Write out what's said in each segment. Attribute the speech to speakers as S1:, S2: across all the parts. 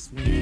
S1: must wait.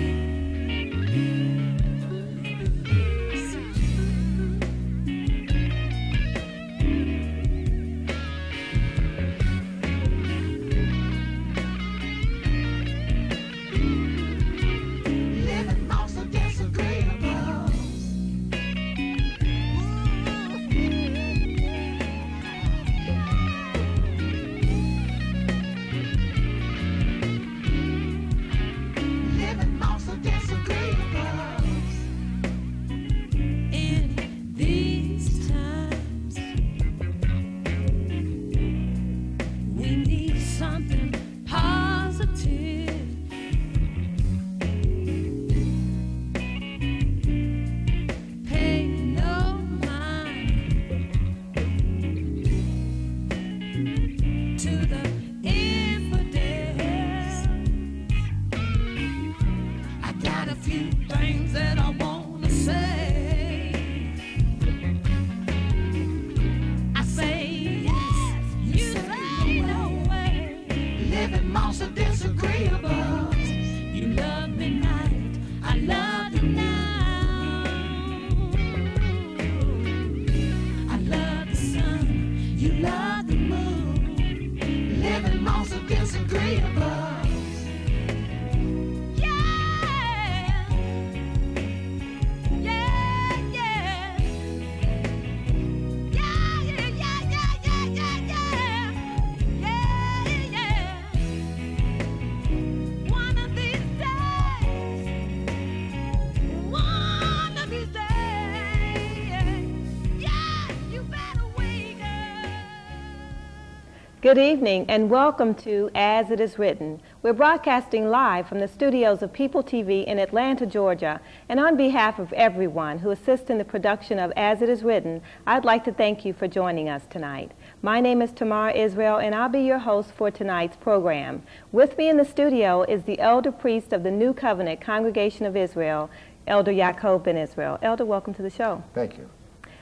S2: Good evening and welcome to As It Is Written. We're broadcasting live from the studios of People TV in Atlanta, Georgia. And on behalf of everyone who assists in the production of As It Is Written, I'd like to thank you for joining us tonight. My name is Tamar Israel and I'll be your host for tonight's program. With me in the studio is the elder priest of the New Covenant Congregation of Israel, Elder Yaakov Ben Israel. Elder, welcome to the show.
S3: Thank you.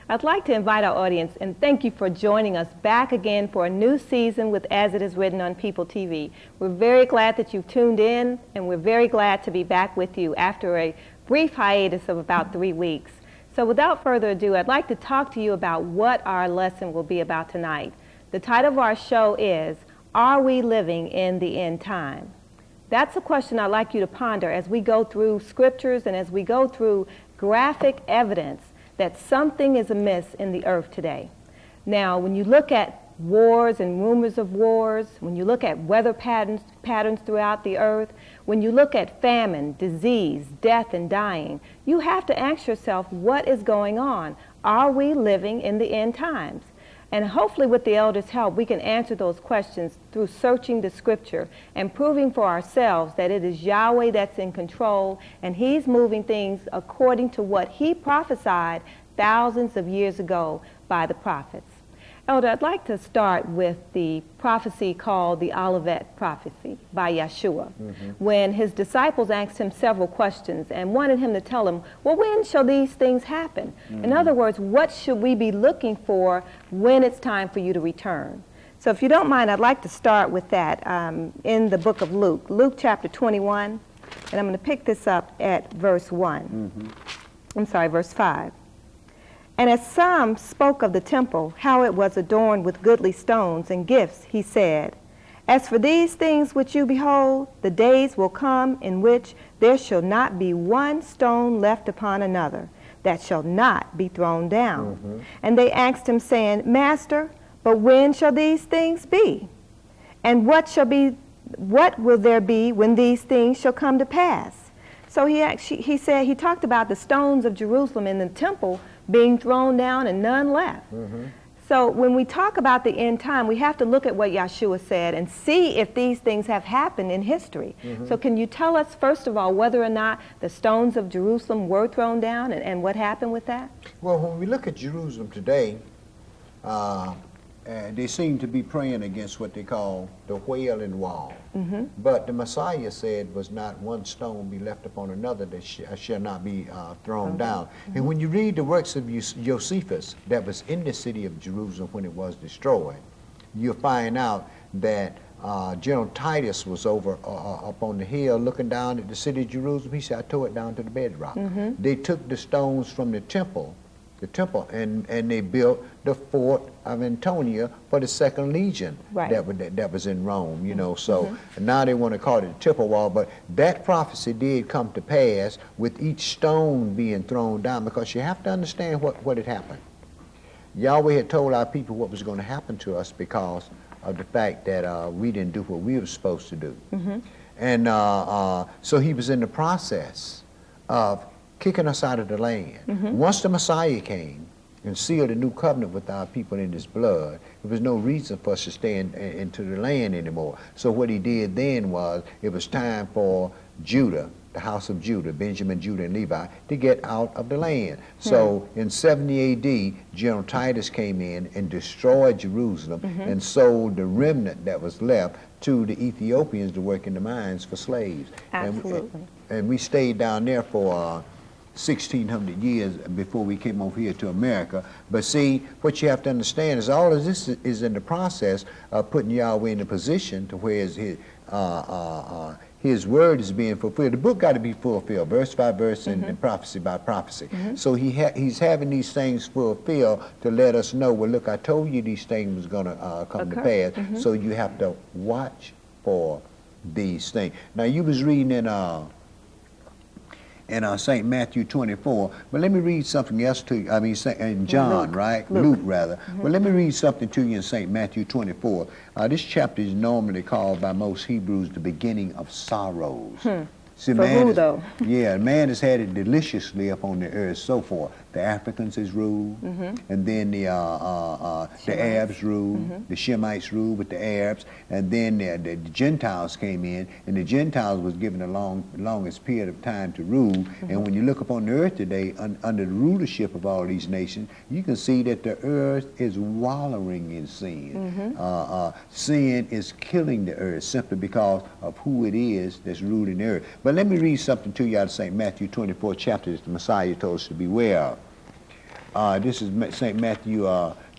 S2: I'd like to invite our audience and thank you for joining us back again for a new season with As It Is Written on People TV. We're very glad that you've tuned in, and we're very glad to be back with you after a brief hiatus of about 3 weeks. So without further ado, I'd like to talk to you about what our lesson will be about tonight. The title of our show is, Are We Living in the End Time? That's a question I'd like you to ponder as we go through scriptures and as we go through graphic evidence that something is amiss in the earth today. Now, when you look at wars and rumors of wars, when you look at weather patterns throughout the earth, when you look at famine, disease, death, and dying, you have to ask yourself, what is going on? Are we living in the end times? And hopefully with the elders' help, we can answer those questions through searching the scripture and proving for ourselves that it is Yahweh that's in control and he's moving things according to what he prophesied thousands of years ago by the prophets. Elder, I'd like to start with the prophecy called the Olivet prophecy by Yeshua, when his disciples asked him several questions and wanted him to tell them, well, when shall these things happen? In other words, what should we be looking for when it's time for you to return? So if you don't mind, I'd like to start with that in the book of Luke, Luke chapter 21, and I'm going to pick this up at verse 1. Verse 5. And as some spoke of the temple, how it was adorned with goodly stones and gifts, he said, As for these things which you behold, the days will come in which there shall not be one stone left upon another, that shall not be thrown down. And they asked him, saying, Master, but when shall these things be? And what will there be when these things shall come to pass? So he talked about the stones of Jerusalem in the temple being thrown down and none left. So when we talk about the end time, we have to look at what Yeshua said and see if these things have happened in history. So can you tell us, first of all, whether or not the stones of Jerusalem were thrown down and what happened with that?
S3: Well, when we look at Jerusalem today, they seem to be praying against what they call the Wailing Wall. But the Messiah said was not one stone be left upon another that shall not be thrown down. And when you read the works of Josephus that was in the city of Jerusalem when it was destroyed, you'll find out that General Titus was over up on the hill looking down at the city of Jerusalem. He said, I tore it down to the bedrock. They took the stones from the temple, and they built the fort of Antonia for the Second Legion that was in Rome, you know. So now they want to call it the temple wall, but that prophecy did come to pass with each stone being thrown down, because you have to understand what had happened. Yahweh had told our people what was going to happen to us because of the fact that we didn't do what we were supposed to do. And so he was in the process of kicking us out of the land. Once the Messiah came and sealed a new covenant with our people in his blood, there was no reason for us to stay into the land anymore. So what he did then was, it was time for Judah, the house of Judah, Benjamin, Judah, and Levi, to get out of the land. So in 70 A.D., General Titus came in and destroyed Jerusalem and sold the remnant that was left to the Ethiopians to work in the mines for slaves.
S2: Absolutely.
S3: And we stayed down there for 1,600 years before we came over here to America. But see, what you have to understand is all of this is in the process of putting Yahweh in a position to where his word is being fulfilled. The book got to be fulfilled, verse by verse and prophecy by prophecy. So he's having these things fulfilled to let us know, well, look, I told you these things was going to come to pass. So you have to watch for these things. Now, you was reading in St. Matthew 24, but let me read something else to you. I mean, in John, right? Luke, rather. Well, let me read something to you in St. Matthew 24. This chapter is normally called by most Hebrews the beginning of sorrows. See,
S2: For who, though?
S3: Yeah, man has had it deliciously up on the earth so far. The Africans has ruled, and then the Arabs ruled, the Shemites ruled with the Arabs, and then the Gentiles came in, and the Gentiles was given the longest period of time to rule. And when you look upon the earth today, under the rulership of all these nations, you can see that the earth is wallowing in sin. Sin is killing the earth simply because of who it is that's ruling the earth. But let me read something to you out of St. Matthew 24 chapter that the Messiah told us to beware of. This is St. Matthew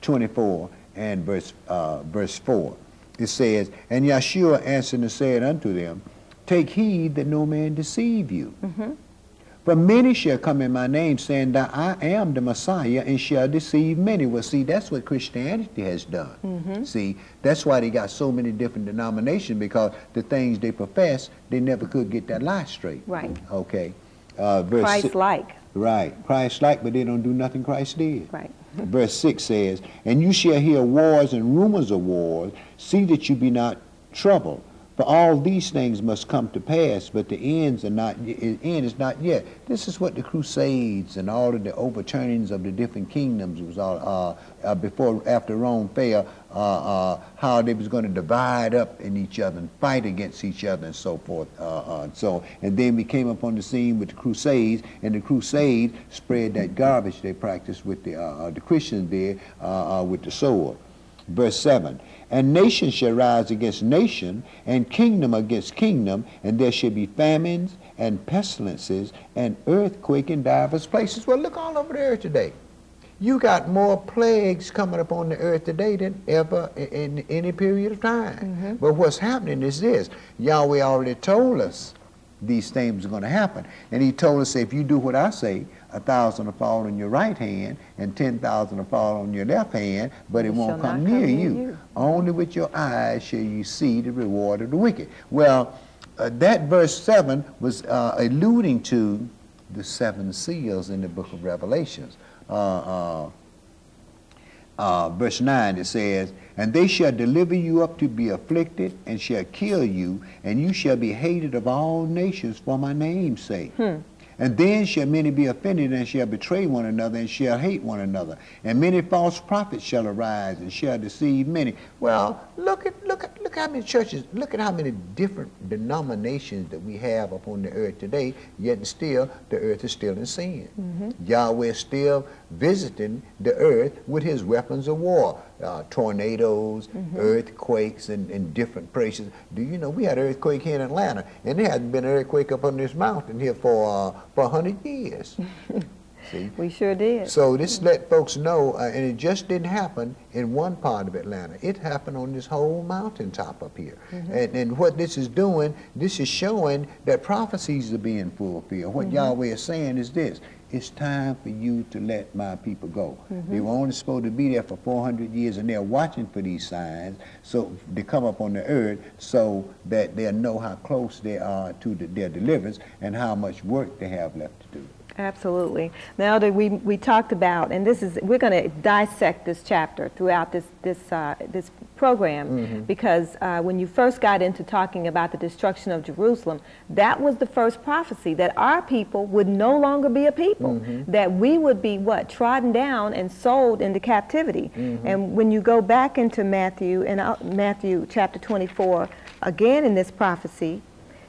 S3: 24 and verse 4. It says, And Yeshua answered and said unto them, Take heed that no man deceive you. For many shall come in my name, saying that I am the Messiah, and shall deceive many. Well, see, that's what Christianity has done. See, that's why they got so many different denominations, because the things they profess, they never could get that lie straight.
S2: Right.
S3: Okay.
S2: Christ-like.
S3: Right. Christ-like, but they don't do nothing Christ did.
S2: Right.
S3: Verse 6 says, And you shall hear wars and rumors of wars. See that you be not troubled. For all these things must come to pass, but the end is not yet. This is what the Crusades and all of the overturnings of the different kingdoms was all after Rome fell, how they was going to divide up in each other and fight against each other and so forth. And then we came up on the scene with the Crusades, and the Crusades spread that garbage they practiced with the Christians did with the sword. Verse 7, And nation shall rise against nation, and kingdom against kingdom, and there shall be famines and pestilences and earthquake in divers places. Well, look all over the earth today. You got more plagues coming up on the earth today than ever in any period of time. But what's happening is this. Yahweh already told us these things are going to happen. And he told us, if you do what I say, 1,000 will fall on your right hand and 10,000 will fall on your left hand, but it won't come near you. Only with your eyes shall you see the reward of the wicked. Well, that verse 7 was alluding to the 7 seals in the book of Revelations. Verse 9, it says, And they shall deliver you up to be afflicted, and shall kill you, and you shall be hated of all nations for my name's sake. And then shall many be offended, and shall betray one another, and shall hate one another. And many false prophets shall arise, and shall deceive many. Well, look at how many churches, look at how many different denominations that we have upon the earth today, yet still, the earth is still in sin. Yahweh is still visiting the earth with his weapons of war. Tornadoes, earthquakes in different places. Do you know we had an earthquake here in Atlanta, and there hasn't been an earthquake up on this mountain here for 100 years. See?
S2: We sure did.
S3: So this let folks know, and it just didn't happen in one part of Atlanta. It happened on this whole mountaintop up here. And what this is doing, this is showing that prophecies are being fulfilled. What Yahweh is saying is this: it's time for you to let my people go. They were only supposed to be there for 400 years, and they're watching for these signs so they come up on the earth so that they'll know how close they are to their deliverance and how much work they have left to do.
S2: Absolutely. Now that we talked about, and we're going to dissect this chapter throughout this program, because when you first got into talking about the destruction of Jerusalem, that was the first prophecy, that our people would no longer be a people, that we would be trodden down and sold into captivity. And when you go back into Matthew chapter 24, again in this prophecy,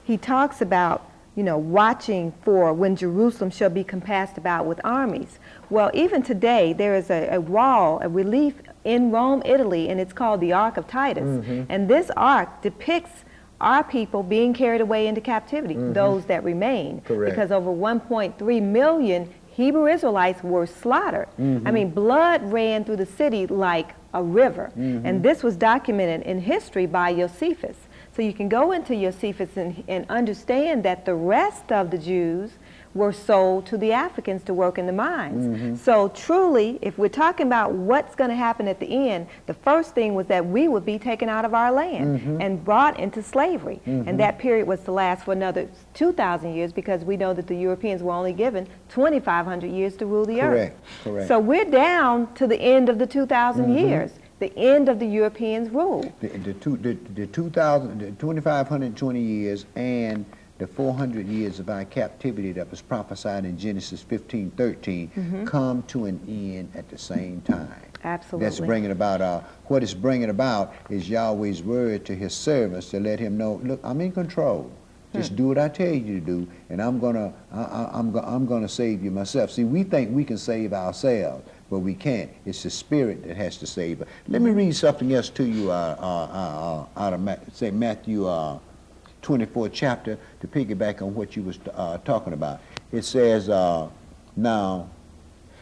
S2: he talks about watching for when Jerusalem shall be compassed about with armies. Well, even today, there is a wall, a relief in Rome, Italy, and it's called the Ark of Titus. And this ark depicts our people being carried away into captivity, those that remain.
S3: Correct.
S2: Because over 1.3 million Hebrew Israelites were slaughtered. I mean, blood ran through the city like a river. And this was documented in history by Josephus. So you can go into Josephus and understand that the rest of the Jews were sold to the Africans to work in the mines. So truly, if we're talking about what's going to happen at the end, the first thing was that we would be taken out of our land and brought into slavery. And that period was to last for another 2,000 years, because we know that the Europeans were only given 2,500 years to rule the earth.
S3: Correct.
S2: So we're down to the end of the 2,000 years. The end of the Europeans' rule.
S3: The 2,520 years and the 400 years of our captivity that was prophesied in Genesis 15:13 come to an end at the same time.
S2: Absolutely.
S3: That's bringing about, what it's bringing about is Yahweh's word to his servants to let him know, look, I'm in control. Just do what I tell you to do, and I'm gonna save you myself. See, we think we can save ourselves, but we can't. It's the Spirit that has to save us. Let me read something else to you out of Matthew 24 chapter to piggyback on what you was talking about. It says, now,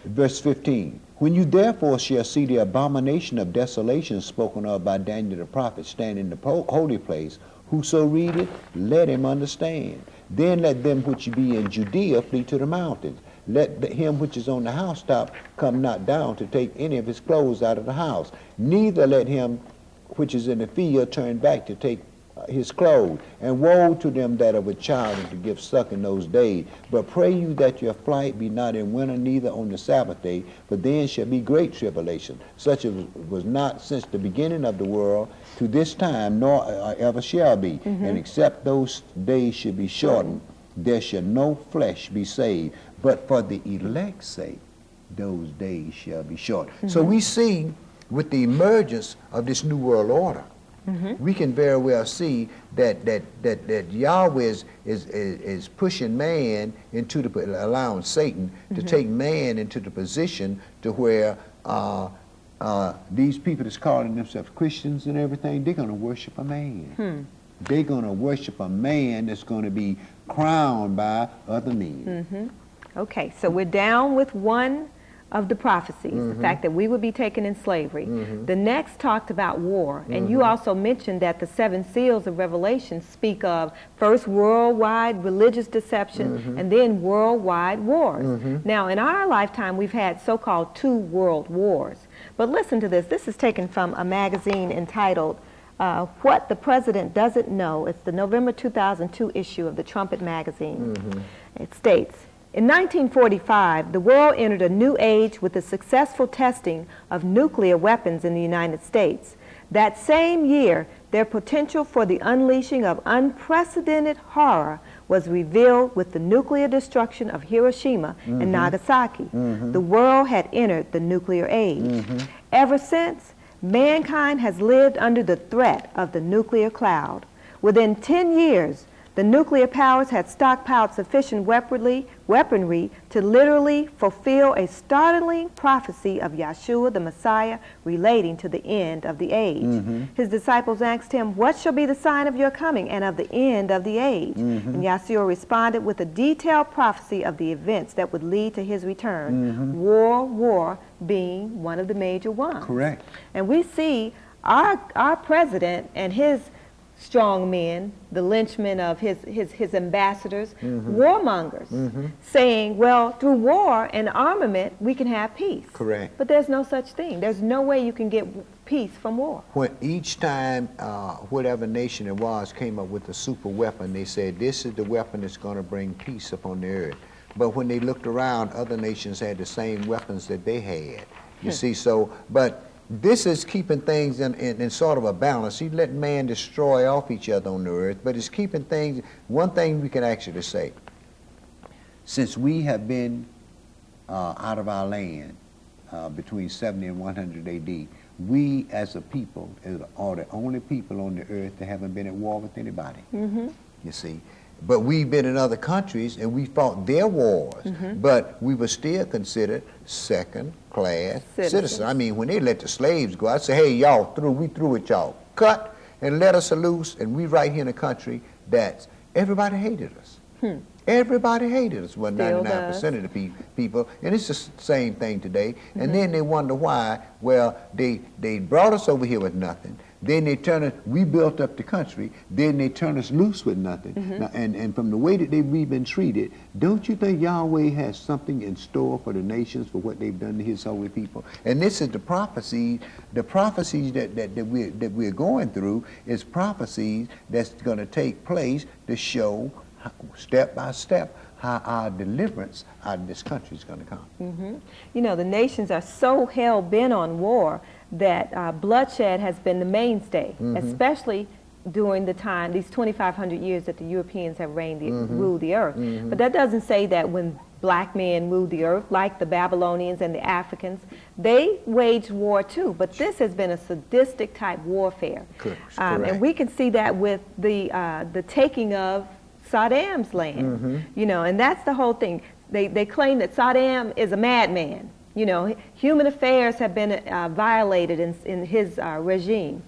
S3: verse 15, when you therefore shall see the abomination of desolation spoken of by Daniel the prophet stand in the holy place, whoso readeth, let him understand. Then let them which be in Judea flee to the mountains. Let him which is on the housetop come not down to take any of his clothes out of the house. Neither let him which is in the field turn back to take his clothes. And woe to them that are with child and to give suck in those days. But pray you that your flight be not in winter, neither on the Sabbath day, for then shall be great tribulation, such as was not since the beginning of the world to this time, nor ever shall be. And except those days should be shortened, there shall no flesh be saved. But for the elect's sake, those days shall be short. So we see with the emergence of this new world order, we can very well see that Yahweh is pushing man into allowing Satan to take man into the position to where these people that's calling themselves Christians and everything, they're going to worship a man. They're going to worship a man that's going to be crowned by other men.
S2: Okay, so we're down with one of the prophecies, the fact that we would be taken in slavery. The next talked about war, and you also mentioned that the 7 seals of Revelation speak of first worldwide religious deception and then worldwide wars. Now, in our lifetime, we've had so-called 2 world wars. But listen to this. This is taken from a magazine entitled What the President Doesn't Know. It's the November 2002 issue of the Trumpet magazine. It states, in 1945, the world entered a new age with the successful testing of nuclear weapons in the United States. That same year, their potential for the unleashing of unprecedented horror was revealed with the nuclear destruction of Hiroshima and Nagasaki. The world had entered the nuclear age. Ever since, mankind has lived under the threat of the nuclear cloud. Within 10 years, The nuclear powers had stockpiled sufficient weaponry to literally fulfill a startling prophecy of Yeshua the Messiah relating to the end of the age. His disciples asked him, "What shall be the sign of your coming and of the end of the age?" And Yeshua responded with a detailed prophecy of the events that would lead to his return. War being one of the major ones.
S3: Correct.
S2: And we see our president and his strong men, the lynchmen of his ambassadors, warmongers, saying, well, through war and armament, we can have peace.
S3: Correct.
S2: But there's no such thing. There's no way you can get peace from war.
S3: When each time whatever nation it was came up with a super weapon, they said, this is the weapon that's going to bring peace upon the earth. But when they looked around, other nations had the same weapons that they had. You see, so, but this is keeping things in sort of a balance. You let man destroy off each other on the earth, but it's keeping things, one thing we can actually say, since we have been out of our land between 70 and 100 AD, we as a people are the only people on the earth that haven't been at war with anybody. You see. But we've been in other countries and we fought their wars, but we were still considered second-class citizens. I mean, when they let the slaves go, I say, hey, y'all through, we through with y'all. Cut and let us loose, and we right here in a country that everybody hated us. Everybody hated us, well, 99% of the people, and it's the same thing today. And then they wonder why, well, they brought us over here with nothing. Then they turn us, we built up the country, then they turn us loose with nothing. Now, and from the way that we've been treated, don't you think Yahweh has something in store for the nations for what they've done to his holy people? And this is the prophecies that we're going through is prophecies that's going to take place to show step by step how our deliverance out of this country is going to come.
S2: You know, the nations are so hell-bent on war that bloodshed has been the mainstay, especially during the time, these 2,500 years that the Europeans have ruled the earth. But that doesn't say that when black men ruled the earth, like the Babylonians and the Africans, they waged war too. But this has been a sadistic type warfare. And we can see that with the taking of Saddam's land, you know, and that's the whole thing. They claim that Saddam is a madman. You know, human affairs have been violated in his regime.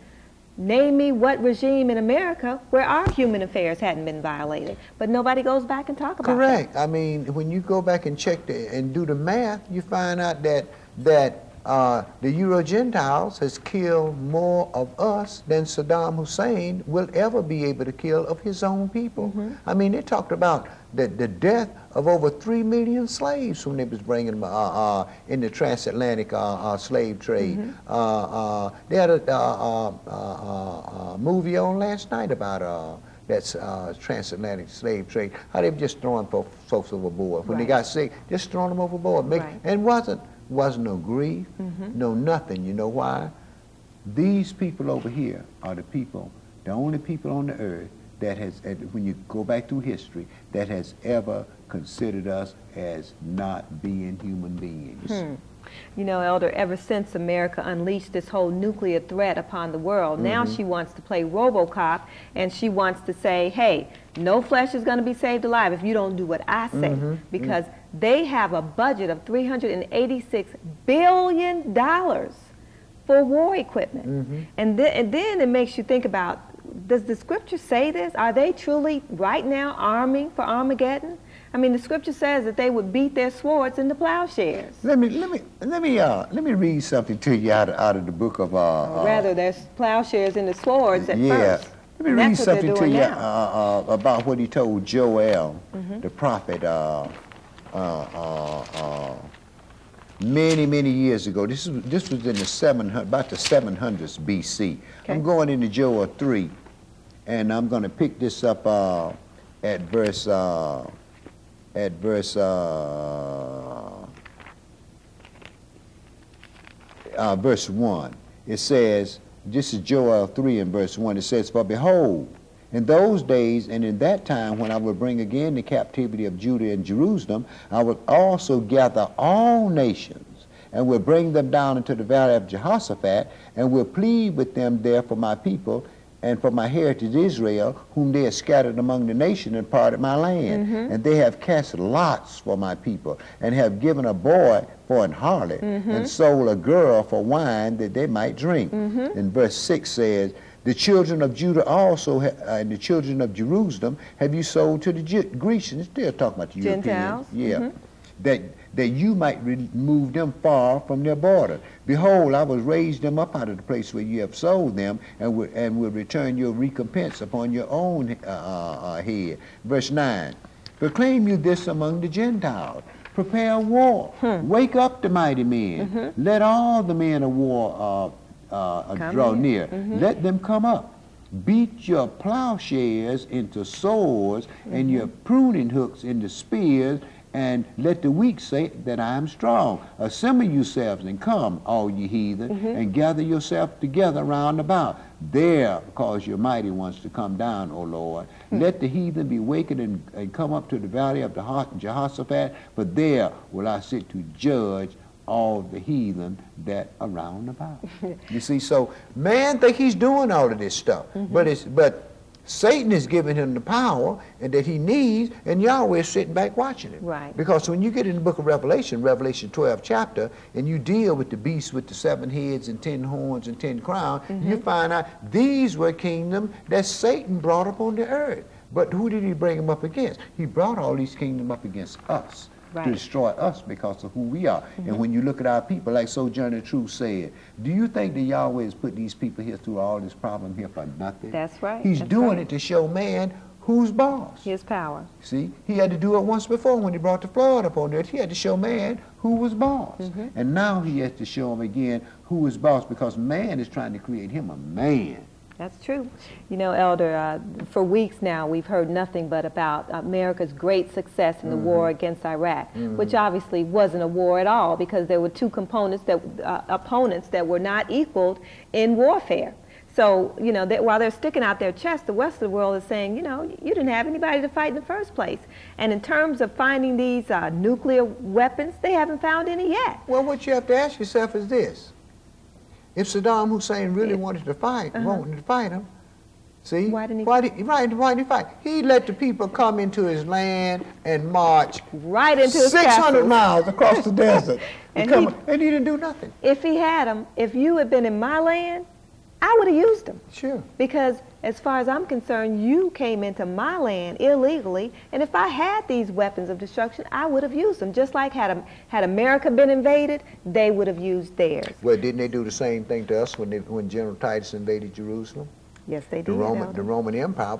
S2: Name me what regime in America where our human affairs hadn't been violated, but nobody goes back and talk about it.
S3: Correct. I mean, when you go back and check and do the math, you find out that the Euro-Gentiles has killed more of us than Saddam Hussein will ever be able to kill of his own people. I mean, they talked about the death of over 3 million slaves when they was bringing them in the transatlantic slave trade. They had a movie on last night about that's transatlantic slave trade, how they were just throwing folks overboard. When they got sick, just throwing them overboard. And wasn't no grief, no nothing. You know why? These people over here are the only people on the earth that has, when you go back through history, that has ever considered us as not being human beings.
S2: You know, Elder, ever since America unleashed this whole nuclear threat upon the world, now she wants to play RoboCop, and she wants to say, hey, no flesh is going to be saved alive if you don't do what I say, because they have a budget of $386 billion for war equipment. And then it makes you think about, does the scripture say this? Are they truly right now arming for Armageddon? I mean, the scripture says that they would beat their swords into plowshares.
S3: Let me read something to you out of the book of.
S2: Rather, there's plowshares into swords at first.
S3: Let me read something to you about what he told Joel, the prophet, many years ago. This was in the about the 700s BC. I'm going into Joel 3, and I'm going to pick this up at verse 1. It says, this is Joel 3 and verse 1. It says, for behold, in those days and in that time when I will bring again the captivity of Judah and Jerusalem, I will also gather all nations and will bring them down into the valley of Jehoshaphat and will plead with them there for my people and for my heritage Israel, whom they have scattered among the nation and parted my land. And they have cast lots for my people, and have given a boy for an harlot, and sold a girl for wine that they might drink. And verse 6 says, the children of Judah also, and the children of Jerusalem, have you sold to the Grecians. Still talking about the
S2: Gentiles.
S3: Europeans. Yeah. That you might remove them far from their border. Behold, I will raise them up out of the place where you have sold them, and will return your recompense upon your own head. Verse 9, proclaim you this among the Gentiles. Prepare war. Wake up the mighty men. Let all the men of war draw near. Let them come up. Beat your plowshares into swords, and your pruning hooks into spears, and let the weak say that I am strong. Assemble yourselves and come, all ye heathen, and gather yourselves together round about. There cause your mighty ones to come down, O Lord. Let the heathen be wakened and come up to the valley of the Jehoshaphat, for there will I sit to judge all the heathen that are round about. You see, so man think he's doing all of this stuff, but Satan is giving him the power and that he needs, and Yahweh is sitting back watching it.
S2: Right.
S3: Because when you get in the book of Revelation, Revelation 12 chapter, and you deal with the beast with the 7 heads and 10 horns and 10 crowns, you find out these were kingdoms that Satan brought up on the earth. But who did he bring them up against? He brought all these kingdoms up against us.
S2: Right.
S3: To destroy us because of who we are. And when you look at our people, like Sojourner Truth said, do you think that Yahweh has put these people here through all this problem here for nothing?
S2: That's right.
S3: He's
S2: That's
S3: doing
S2: right.
S3: it to show man who's boss.
S2: His power.
S3: See, he had to do it once before when he brought the flood upon earth. He had to show man who was boss. And now he has to show him again who is boss, because man is trying to create him a man.
S2: That's true. You know, Elder, for weeks now we've heard nothing but about America's great success in the war against Iraq, which obviously wasn't a war at all, because there were two opponents that were not equaled in warfare. So, you know, while they're sticking out their chest, the rest of the world is saying, you know, you didn't have anybody to fight in the first place. And in terms of finding these nuclear weapons, they haven't found any yet.
S3: Well, what you have to ask yourself is this. If Saddam Hussein really wanted to fight, wanted to fight him, see?
S2: Why didn't he
S3: why did he fight? He let the people come into his land and march
S2: right into his
S3: 600
S2: castle.
S3: miles across the desert.
S2: And
S3: and he didn't do nothing.
S2: If he had them, if you had been in my land, I would have used them.
S3: Sure.
S2: Because as far as I'm concerned, you came into my land illegally, and if I had these weapons of destruction, I would have used them. Just like had America been invaded, they would have used theirs.
S3: Well, didn't they do the same thing to us when General Titus invaded Jerusalem?
S2: Yes, they did.
S3: The Roman Empire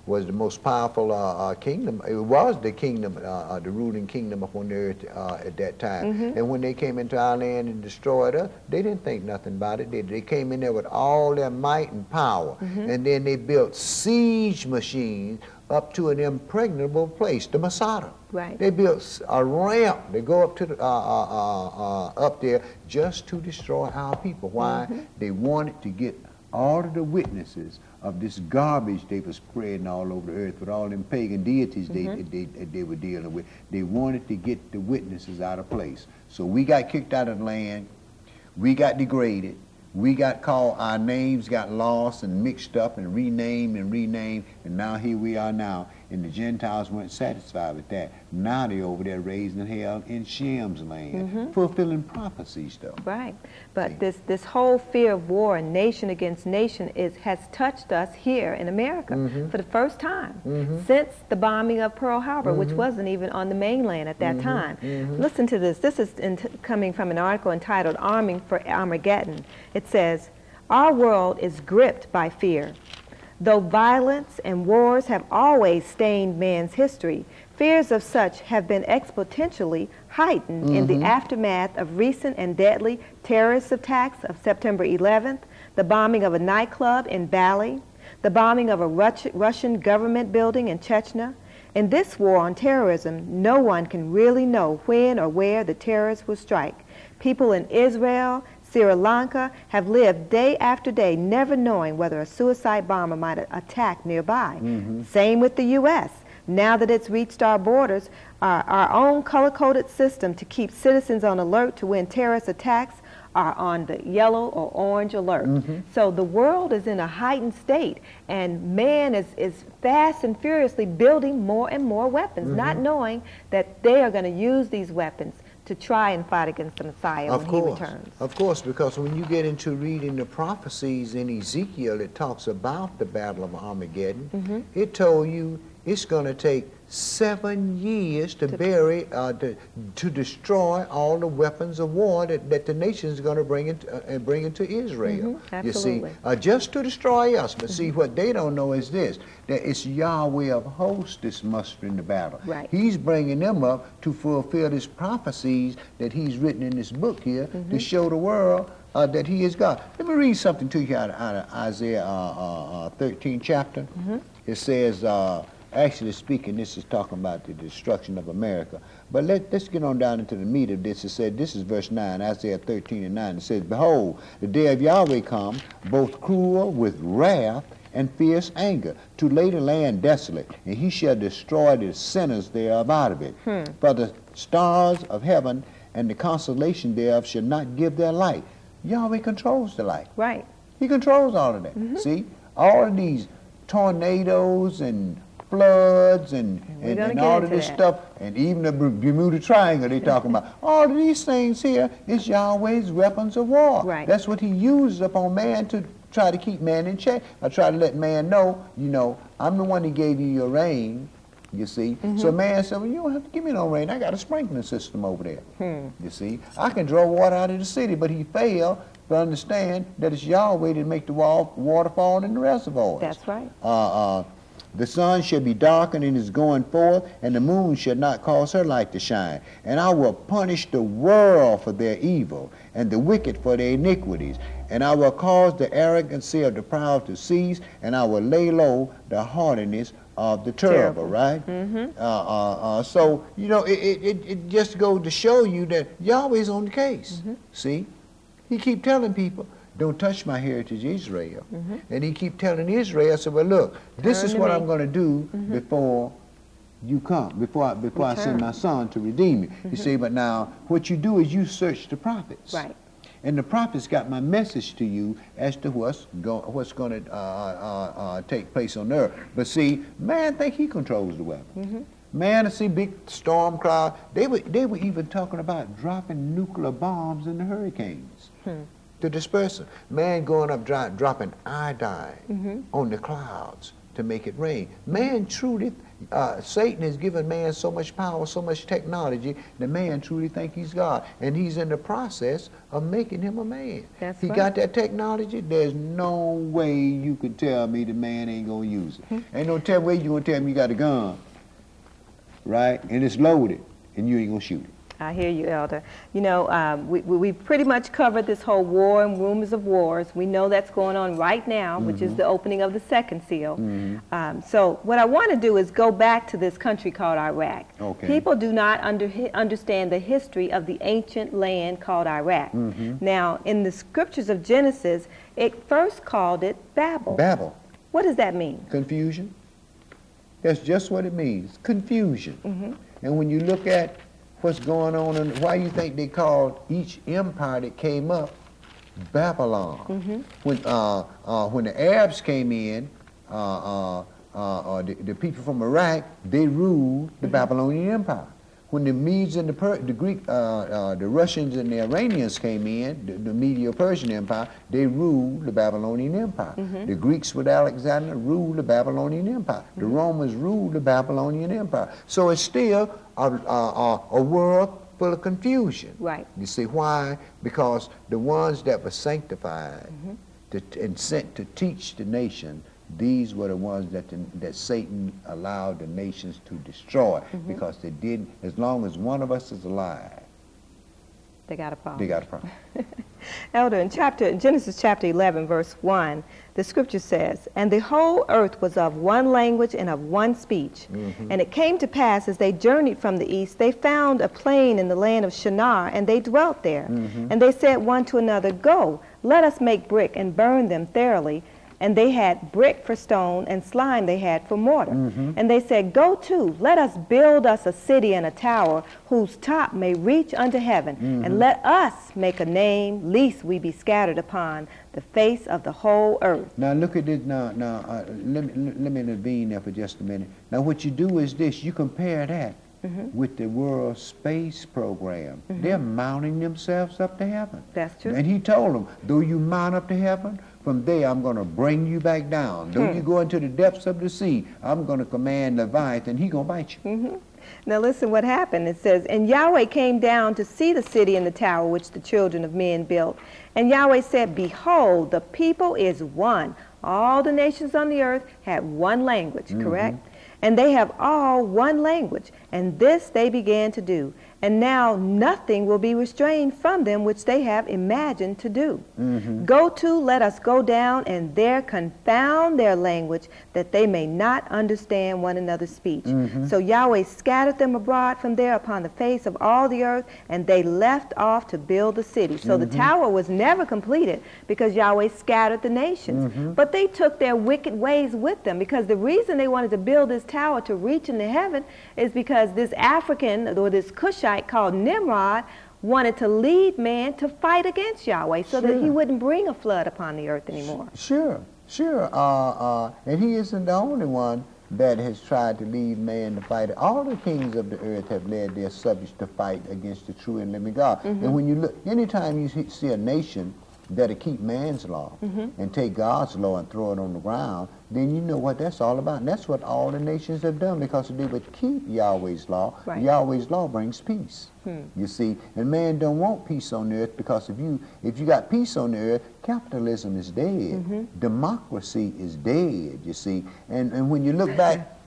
S3: was the most powerful kingdom. It was the kingdom, the ruling kingdom upon the earth at that time. And when they came into our land and destroyed us, they didn't think nothing about it. They came in there with all their might and power, and then they built siege machines up to an impregnable place, the Masada.
S2: Right.
S3: They built a ramp. They go up to the, up there just to destroy our people. Why? They wanted to get all of the witnesses of this garbage they were spreading all over the earth with all them pagan deities they were dealing with. They wanted to get the witnesses out of place. So we got kicked out of the land. We got degraded. We got called, our names got lost and mixed up and renamed, and now here we are now. And the Gentiles weren't satisfied with that. Now they're over there raising hell in Shem's land, fulfilling prophecies, though.
S2: Right. But this whole fear of war and nation against nation has touched us here in America for the first time since the bombing of Pearl Harbor, which wasn't even on the mainland at that time. Listen to this. This is coming from an article entitled Arming for Armageddon. It says, "Our world is gripped by fear. Though violence and wars have always stained man's history, fears of such have been exponentially heightened in the aftermath of recent and deadly terrorist attacks of September 11th, the bombing of a nightclub in Bali, the bombing of a Russian government building in Chechnya. In this war on terrorism, no one can really know when or where the terrorists will strike. People in Israel, Sri Lanka have lived day after day never knowing whether a suicide bomber might attack nearby. Same with the U.S. Now that it's reached our borders, our own color-coded system to keep citizens on alert to when terrorist attacks are on the yellow or orange alert. So the world is in a heightened state, and man is fast and furiously building more and more weapons, not knowing that they are going to use these weapons to try and fight against the Messiah when he returns.
S3: Of course, because when you get into reading the prophecies in Ezekiel, it talks about the Battle of Armageddon. It told you it's going to take 7 years to bury, to destroy all the weapons of war that the nations are going to bring into Israel. You see, just to destroy us. But see, what they don't know is this: that it's Yahweh of hosts that's mustering the battle.
S2: Right.
S3: He's bringing them up to fulfill his prophecies that he's written in this book here to show the world that he is God. Let me read something to you out of Isaiah 13 chapter. It says, actually speaking, this is talking about the destruction of America. But let's get on down into the meat of this. It said, this is verse 9, Isaiah 13 and 9. It says, behold, the day of Yahweh come, both cruel with wrath and fierce anger, to lay the land desolate, and he shall destroy the sinners thereof out of it. For the stars of heaven and the constellation thereof shall not give their light. Yahweh controls the light.
S2: Right.
S3: He controls all of that. See, all of these tornadoes and floods and all of this stuff, and even the Bermuda Triangle they talking about. All of these things here is Yahweh's weapons of war.
S2: Right.
S3: That's what he uses upon man to try to keep man in check. I try to let man know, you know, I'm the one that gave you your rain, you see. So man said, well, you don't have to give me no rain. I got a sprinkling system over there. You see, I can draw water out of the city, but he failed to understand that it's Yahweh that make the water fall in the reservoirs.
S2: That's right.
S3: The sun shall be darkened in his going forth, and the moon shall not cause her light to shine. And I will punish the world for their evil, and the wicked for their iniquities. And I will cause the arrogancy of the proud to cease, and I will lay low the haughtiness of the terrible, right? So, you know, it just goes to show you that Yahweh's on the case. See? He keep telling people, don't touch my heritage, Israel. And he keep telling Israel, I said, well, look, this is what I'm going to do before you come, before I send my son to redeem you. You see, but now what you do is you search the prophets.
S2: Right.
S3: And the prophets got my message to you as to what's going to take place on earth. But see, man think he controls the weather. Man, I see big storm cloud. They were even talking about dropping nuclear bombs in the hurricanes to disperse them. Man going up dropping iodine on the clouds to make it rain. Man truly, Satan has given man so much power, so much technology, that man truly think he's God. And he's in the process of making him a man.
S2: That's
S3: he
S2: right.
S3: got that technology. There's no way you could tell me the man ain't going to use it. Ain't no way you going to tell me you got a gun, right? And it's loaded, and you ain't going to shoot it.
S2: I hear you, Elder. You know, we pretty much covered this whole war and rumors of wars. We know that's going on right now, which is the opening of the second seal. So what I want to do is go back to this country called Iraq.
S3: Okay.
S2: People do not understand the history of the ancient land called Iraq. Now, in the scriptures of Genesis, it first called it Babel.
S3: Babel.
S2: What does that mean?
S3: Confusion. That's just what it means, confusion. And when you look at what's going on and why you think they called each empire that came up Babylon. When the Arabs came in, the people from Iraq, they ruled the Babylonian Empire. When the Medes and the Greek, the Russians and the Iranians came in, the Medo-Persian Empire, they ruled the Babylonian Empire. The Greeks with Alexander ruled the Babylonian Empire. The Romans ruled the Babylonian Empire. So it's still a world full of confusion.
S2: Right.
S3: You see why? Because the ones that were sanctified and sent to teach the nation, these were the ones that Satan allowed the nations to destroy, because they didn't, as long as one of us is alive,
S2: They got a problem.
S3: they got a problem.
S2: Elder, in Genesis chapter 11, verse 1, the scripture says, and the whole earth was of one language and of one speech. And it came to pass, as they journeyed from the east, they found a plain in the land of Shinar, and they dwelt there. And they said one to another, go, let us make brick and burn them thoroughly. and they had brick for stone and slime they had for mortar. And they said, "Go to, let us build us a city and a tower whose top may reach unto heaven, and let us make a name, lest we be scattered upon the face of the whole earth."
S3: Now look at this. Now, let me intervene there for just a minute. Now what you do is this: you compare that with the World Space Program. They're mounting themselves up to heaven.
S2: That's true.
S3: And he told them, though you mount up to heaven, from there I'm going to bring you back down. Though you go into the depths of the sea, I'm going to command Leviathan, he going to bite you.
S2: Now listen what happened. It says, "And Yahweh came down to see the city and the tower which the children of men built. And Yahweh said, Behold, the people is one. All the nations on the earth had one language," correct? "And they have all one language. And this they began to do. And now nothing will be restrained from them which they have imagined to do. Go to, let us go down, and there confound their language, that they may not understand one another's speech." So Yahweh scattered them abroad from there upon the face of all the earth, and they left off to build the city. So the tower was never completed because Yahweh scattered the nations. But they took their wicked ways with them, because the reason they wanted to build this tower to reach into heaven is because this African or this Cushite called Nimrod wanted to lead man to fight against Yahweh so that he wouldn't bring a flood upon the earth anymore.
S3: Sure. And he isn't the only one that has tried to lead man to fight. All the kings of the earth have led their subjects to fight against the true and living God. And when you look, anytime you see a nation that'll keep man's law and take God's law and throw it on the ground, then you know what that's all about. And that's what all the nations have done, because if they would keep Yahweh's law, Yahweh's law brings peace. You see, and man don't want peace on the earth, because if you got peace on the earth, capitalism is dead. Democracy is dead, you see. And when you look back,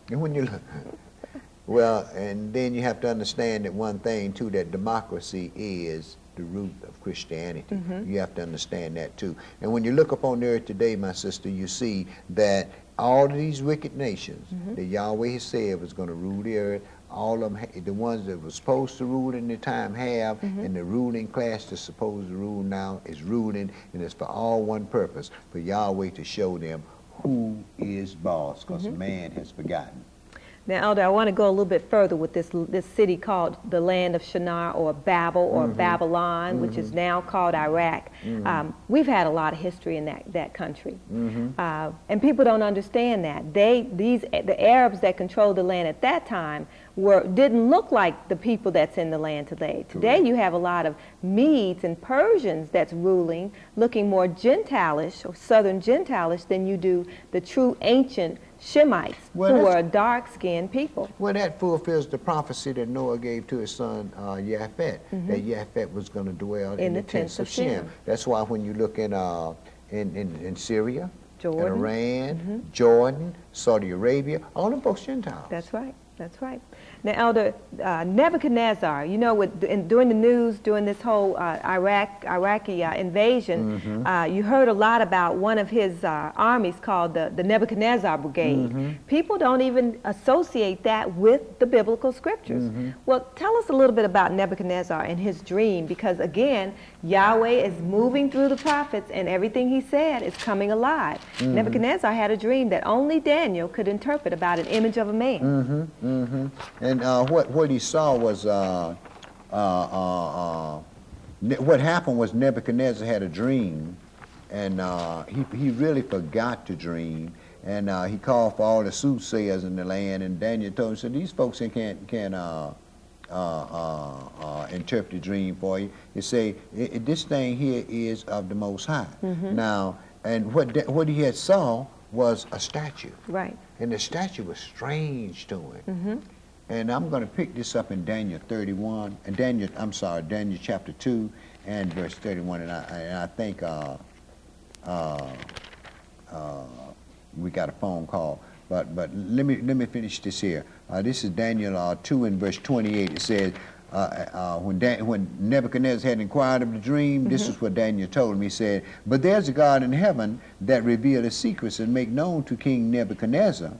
S3: well, and then you have to understand that one thing too, that democracy is the root of Christianity. You have to understand that too. And when you look upon the earth today, my sister, you see that all of these wicked nations that Yahweh has said was going to rule the earth, all of them, the ones that were supposed to rule in the time have, and the ruling class that's supposed to rule now is ruling, and it's for all one purpose, for Yahweh to show them who is boss, because man has forgotten.
S2: Now, Elder, I want to go a little bit further with this city called the land of Shinar, or Babel, or Babylon, which is now called Iraq. We've had a lot of history in that country, and people don't understand that. The Arabs that controlled the land at that time didn't look like the people that's in the land today. Today you have a lot of Medes and Persians that's ruling, looking more Gentilish or Southern Gentilish than you do the true ancient Shemites, who were dark-skinned people.
S3: Well, that fulfills the prophecy that Noah gave to his son Japheth, that Japheth was going to dwell in the tents of Shem. That's why when you look in Syria, Jordan, and Iran, Jordan, Saudi Arabia, all them folks Gentiles.
S2: That's right. That's right. Now, Elder, Nebuchadnezzar, you know, during the news, during this whole Iraqi invasion, you heard a lot about one of his armies called the Nebuchadnezzar Brigade. People don't even associate that with the biblical scriptures. Well, tell us a little bit about Nebuchadnezzar and his dream, because again, Yahweh is moving through the prophets, and everything he said is coming alive. Nebuchadnezzar had a dream that only Daniel could interpret about an image of a man.
S3: And what he saw was, what happened was Nebuchadnezzar had a dream, and he really forgot to dream, and he called for all the soothsayers in the land, and Daniel told him, said, these folks can't interpret the dream for you. He say, this thing here is of the Most High. Now, and what he had saw was a statue.
S2: Right.
S3: And the statue was strange to him. And I'm going to pick this up in Daniel 31, and Daniel chapter 2 and verse 31. And I think we got a phone call, but let me finish this here. This is Daniel 2 and verse 28. It says, when Nebuchadnezzar had inquired of the dream, this is what Daniel told him. He said, but there's a God in heaven that reveal the secrets and make known to King Nebuchadnezzar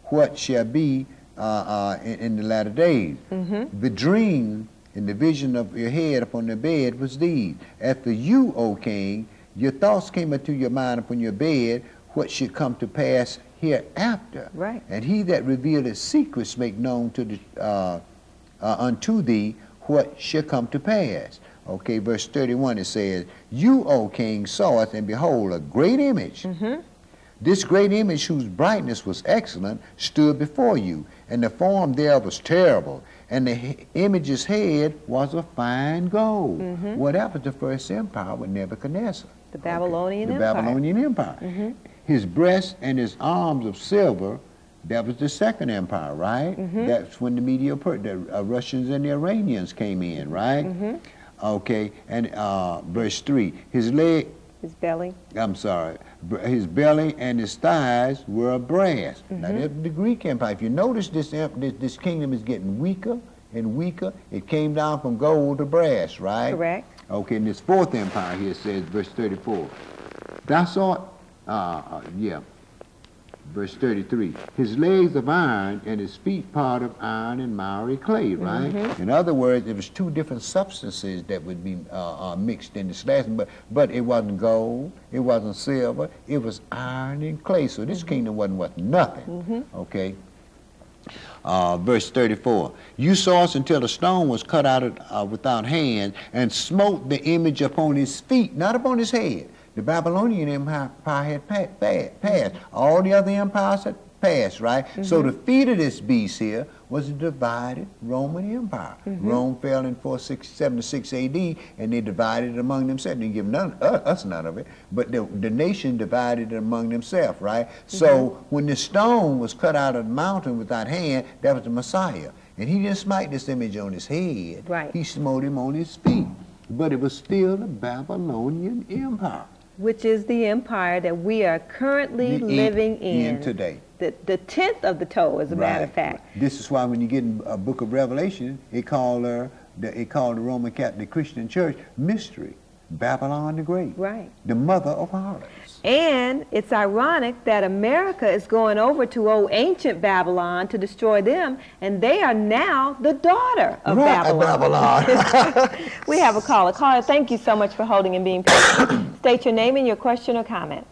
S3: what shall be in the latter days. The dream and the vision of your head upon the bed was these. After you, O king, your thoughts came into your mind upon your bed, what should come to pass hereafter.
S2: Right.
S3: And he that revealeth secrets make known to the, unto thee what shall come to pass. Okay, verse 31 it says, You, O king, sawest, and behold, a great image. This great image, whose brightness was excellent, stood before you, and the form thereof was terrible, and the image's head was of fine gold. Well, that was the first empire with Nebuchadnezzar.
S2: The Babylonian
S3: The
S2: Empire.
S3: Babylonian Empire. His breast and his arms of silver, that was the second empire, right? That's when the the Russians and the Iranians came in, right? Okay, and verse 3, his belly and his thighs were of brass. Now, that's the Greek Empire. If you notice, this kingdom is getting weaker and weaker. It came down from gold to brass, right?
S2: Correct.
S3: Okay, and this fourth empire here says, verse 34, thou sawest, verse 33, his legs of iron and his feet part of iron and miry clay, right? In other words, it was two different substances that would be mixed in this last one, but it wasn't gold, it wasn't silver, it was iron and clay. So this kingdom wasn't worth nothing, okay? Verse 34, you saw us until the stone was cut out without hand, and smote the image upon his feet, not upon his head. The Babylonian Empire had passed. All the other empires had passed, right? So the feet of this beast here was a divided Roman Empire. Rome fell in 476 AD, and they divided it among themselves. They didn't give us none of it, but the nation divided it among themselves, right? So when the stone was cut out of the mountain without hand, that was the Messiah. And he didn't smite this image on his head.
S2: Right.
S3: He smote him on his feet. But it was still the Babylonian Empire.
S2: Which is the empire that we are currently living in
S3: today.
S2: The 10th of the toe, as a matter of fact.
S3: This is why when you get in a book of Revelation, it called the Roman Catholic Christian Church mystery, Babylon the Great,
S2: Right.
S3: the mother of harlots.
S2: And it's ironic that America is going over to old ancient Babylon to destroy them, and they are now the daughter of Babylon. We have a caller. Caller, thank you so much for holding and being patient. State your name and your question or comment.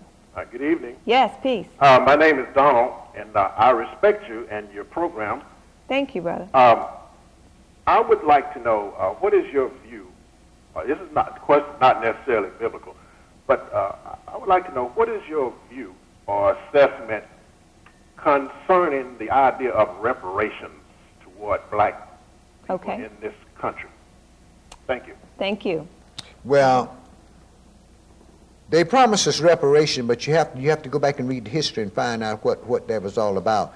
S1: Good evening.
S2: Yes, peace.
S1: My name is Donald, and I respect you and your program.
S2: Thank you, brother.
S1: I would like to know what is your view. This is not question, not necessarily biblical, but I would like to know what is your view or assessment concerning the idea of reparations toward black people in this country. Thank you.
S2: Thank you.
S3: Well, they promised us reparation, but you have to go back and read the history and find out what that was all about,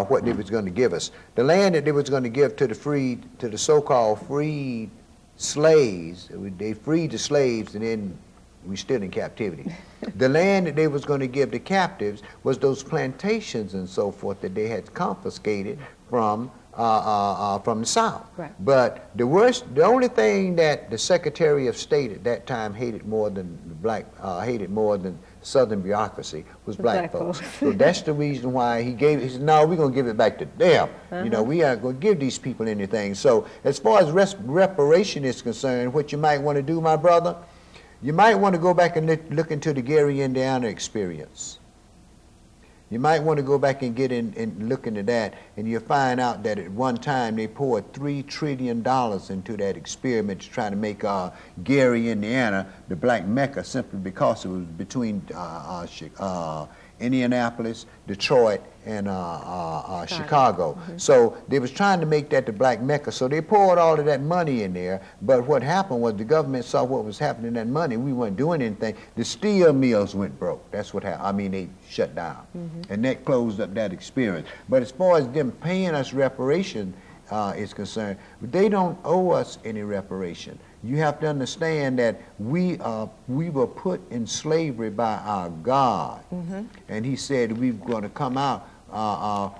S3: what they was going to give us. The land that they was going to give to the so-called freed slaves, they freed the slaves, and then we still in captivity. The land that they was going to give the captives was those plantations and so forth that they had confiscated from the South.
S2: Right.
S3: But the only thing that the Secretary of State at that time hated more than Southern bureaucracy was black folks. So that's the reason why he said, no, we're going to give it back to them. You know, we aren't going to give these people anything. So as far as reparation is concerned, what you might want to do, my brother, you might want to go back and look into the Gary, Indiana experience. You might want to go back and get in and look into that, and you'll find out that at one time they poured $3 trillion into that experiment to try to make Gary, Indiana, the black Mecca, simply because it was between Indianapolis, Detroit, and Chicago. So they was trying to make that the black Mecca. So they poured all of that money in there. But what happened was the government saw what was happening in that money. We weren't doing anything. The steel mills went broke. That's what happened. I mean, they shut down. And that closed up that experience. But as far as them paying us reparation is concerned, they don't owe us any reparation. You have to understand that we were put in slavery by our God. And he said we're going to come out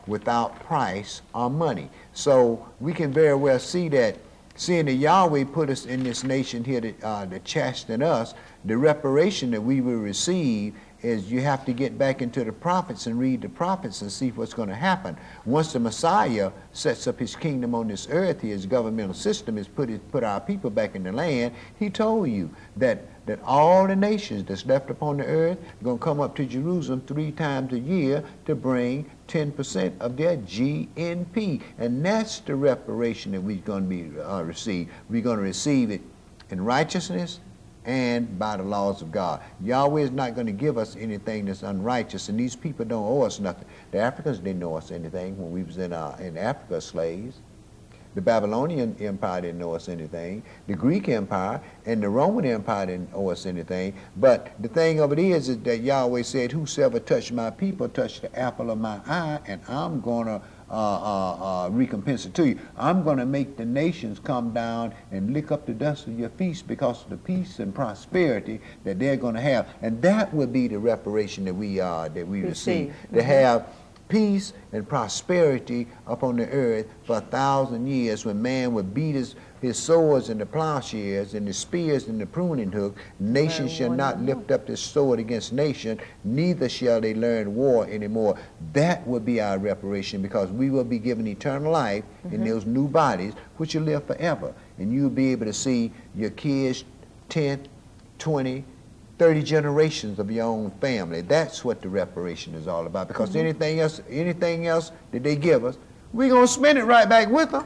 S3: without price or money. So we can very well see that, seeing that Yahweh put us in this nation here to chasten us, the reparation that we will receive is you have to get back into the prophets and read the prophets and see what's going to happen. Once the Messiah sets up his kingdom on this earth, his governmental system is put our people back in the land, he told you that that all the nations that's left upon the earth are going to come up to Jerusalem 3 times a year to bring 10% of their GNP. And that's the reparation that we're going to be receive. We're going to receive it in righteousness and by the laws of God. Yahweh is not going to give us anything that's unrighteous, and these people don't owe us nothing. The Africans didn't owe us anything when we was in Africa slaves. The Babylonian Empire didn't owe us anything. The Greek Empire and the Roman Empire didn't owe us anything. But the thing of it is that Yahweh said, whosoever touched my people touched the apple of my eye, and I'm going to recompense it to you. I'm going to make the nations come down and lick up the dust of your feast because of the peace and prosperity that they're going to have. And that will be the reparation that we receive. To have peace and prosperity upon the earth for 1,000 years, when man would beat his swords and the plowshares and the spears and the pruning hook. Nation shall not lift up this sword against nation, neither shall they learn war anymore. That will be our reparation, because we will be given eternal life in those new bodies, which will live forever. And you'll be able to see your kids 10, 20, 30 generations of your own family. That's what the reparation is all about, because anything else that they give us, we're going to spend it right back with them.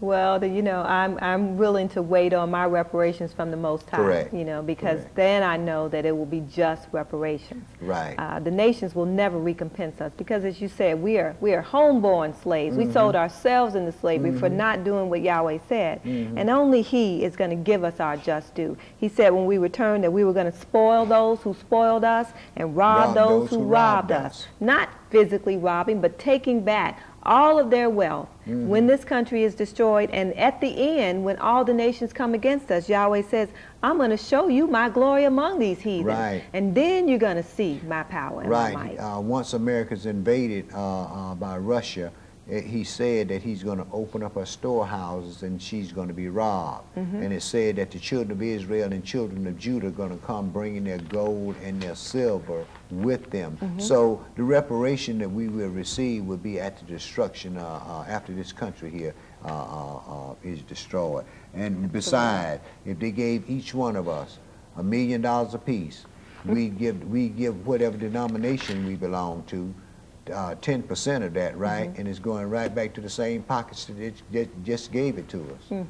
S2: Well, I'm willing to wait on my reparations from the Most High.
S3: Correct.
S2: Because
S3: Correct.
S2: then I know that it will be just reparations.
S3: Right.
S2: The nations will never recompense us, because, as you said, we are homeborn slaves. We sold ourselves into slavery for not doing what Yahweh said, and only He is going to give us our just due. He said when we returned that we were going to spoil those who spoiled us and rob those who robbed us. Not physically robbing, but taking back all of their wealth when this country is destroyed. And at the end, when all the nations come against us, Yahweh says, I'm going to show you my glory among these heathens.
S3: Right.
S2: And then you're going to see my power and my might.
S3: Once America's invaded by Russia, he said that he's going to open up her storehouses and she's going to be robbed. And it said that the children of Israel and children of Judah are going to come bringing their gold and their silver with them. So the reparation that we will receive will be at the destruction after this country here is destroyed. And besides, if they gave each one of us $1 million apiece, we give whatever denomination we belong to 10% of that, right? And it's going right back to the same pockets that it just gave it to us.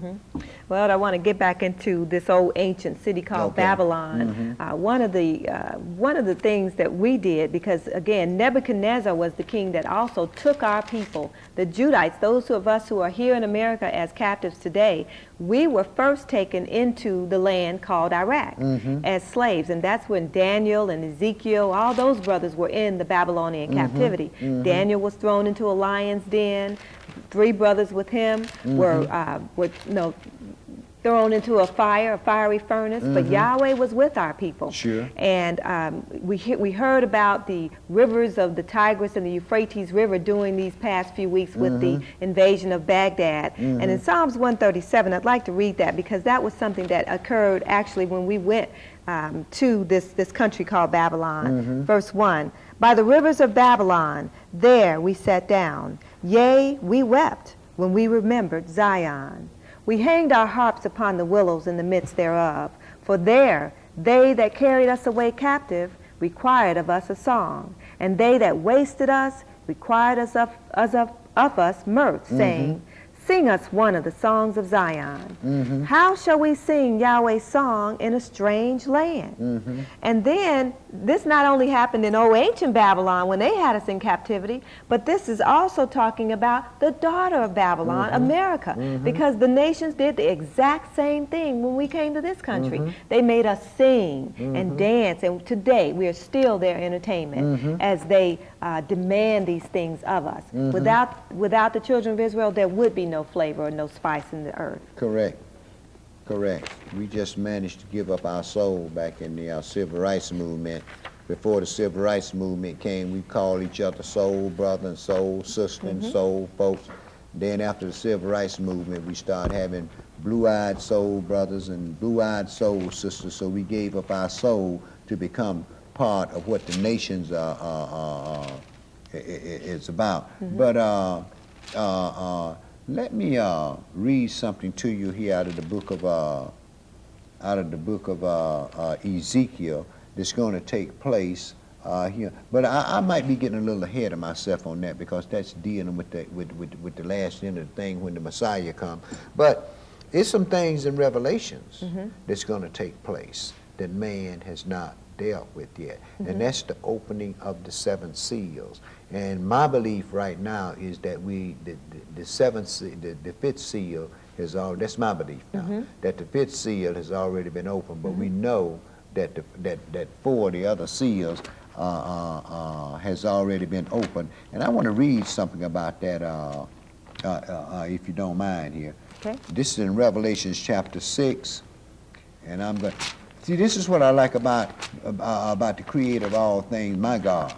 S2: Well, I want to get back into this old ancient city called Babylon. One of the things that we did, because again, Nebuchadnezzar was the king that also took our people, the Judites, those of us who are here in America as captives today. We were first taken into the land called Iraq as slaves, and that's when Daniel and Ezekiel, all those brothers were in the Babylonian captivity. Daniel was thrown into a lion's den. 3 brothers with him were thrown into a fiery furnace, but Yahweh was with our people.
S3: Sure.
S2: And we heard about the rivers of the Tigris and the Euphrates River during these past few weeks with the invasion of Baghdad. And in Psalms 137, I'd like to read that, because that was something that occurred actually when we went to this country called Babylon. Verse 1, by the rivers of Babylon, there we sat down. Yea, we wept when we remembered Zion. We hanged our harps upon the willows in the midst thereof. For there they that carried us away captive required of us a song, and they that wasted us required of us mirth, saying, sing us one of the songs of Zion. How shall we sing Yahweh's song in a strange land? And then this not only happened in old ancient Babylon when they had us in captivity, but this is also talking about the daughter of Babylon, America, because the nations did the exact same thing when we came to this country. They made us sing and dance, and today we are still their entertainment as they demand these things of us. Without the children of Israel, there would be no flavor or no spice in the earth.
S3: Correct. We just managed to give up our soul back in the civil rights movement. Before the civil rights movement came, we called each other soul brother and soul sister and soul folks. Then after the civil rights movement, we started having blue-eyed soul brothers and blue-eyed soul sisters, so we gave up our soul to become part of what the nations is about. But let me read something to you here out of the book of out of the book of Ezekiel that's going to take place here. But I might be getting a little ahead of myself on that because that's dealing with the last end of the thing when the Messiah comes. But it's some things in Revelations that's going to take place that man has not dealt with yet. And that's the opening of the 7 seals. And my belief right now is that the 5th seal has already, that's my belief now, that the 5th seal has already been opened, but we know that that 4 of the other seals has already been opened. And I want to read something about that, if you don't mind here.
S2: Okay.
S3: This is in Revelations chapter 6, and I'm going to, see, this is what I like about the creator of all things, my God.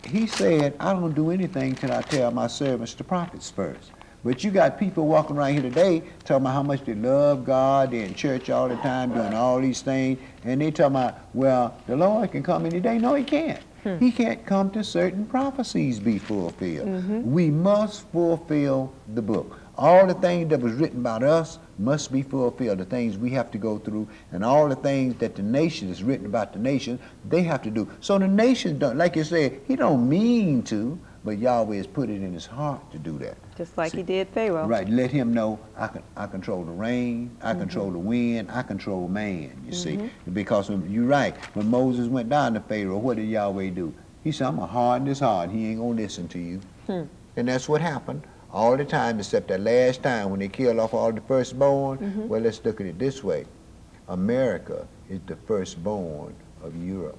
S3: He said, I don't do anything till I tell my servants, the prophets, first. But you got people walking around here today talking about how much they love God, they're in church all the time doing all these things, and they talking about, well, the Lord can come any day. No, he can't. He can't come till certain prophecies be fulfilled. We must fulfill the book. All the things that was written about us must be fulfilled, the things we have to go through, and all the things that the nation is written about the nation, they have to do. So the nation don't, like you said, he don't mean to, but Yahweh has put it in his heart to do that.
S2: Just like he did Pharaoh.
S3: Right, let him know I control the rain, I control the wind, I control man, you see. Because you're right, when Moses went down to Pharaoh, what did Yahweh do? He said, I'm going to harden his heart, he ain't going to listen to you. And that's what happened all the time, except that last time when they killed off all the firstborn. Well, let's look at it this way. America is the firstborn of Europe.